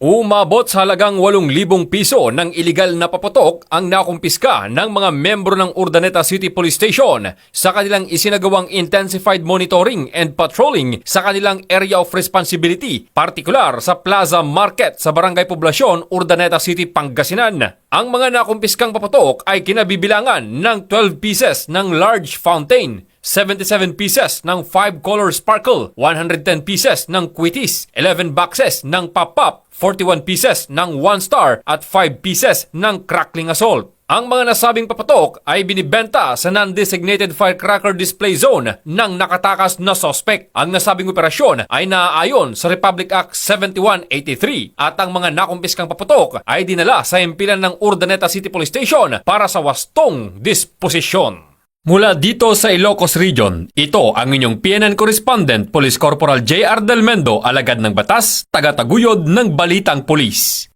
Umabot sa halagang 8,000 piso ng iligal na paputok ang nakumpiska ng mga membro ng Urdaneta City Police Station sa kanilang isinagawang intensified monitoring and patrolling sa kanilang area of responsibility, partikular sa Plaza Market sa Barangay Poblasyon, Urdaneta City, Pangasinan. Ang mga nakumpiskang paputok ay kinabibilangan ng 12 pieces ng large fountain, 77 pieces ng 5-color sparkle, 110 pieces ng quitis, 11 boxes ng pop-up, 41 pieces ng 1-star at 5 pieces ng crackling assault. Ang mga nasabing papatok ay binibenta sa non-designated firecracker display zone ng nakatakas na sospek. Ang nasabing operasyon ay naaayon sa Republic Act 7183 at ang mga nakumpiskang papatok ay dinala sa impilan ng Urdaneta City Police Station para sa wastong disposisyon. Mula dito sa Ilocos Region, ito ang inyong PNN Correspondent, Police Corporal J.R. Del Mendo, alagad ng batas, taga-taguyod ng Balitang Pulis.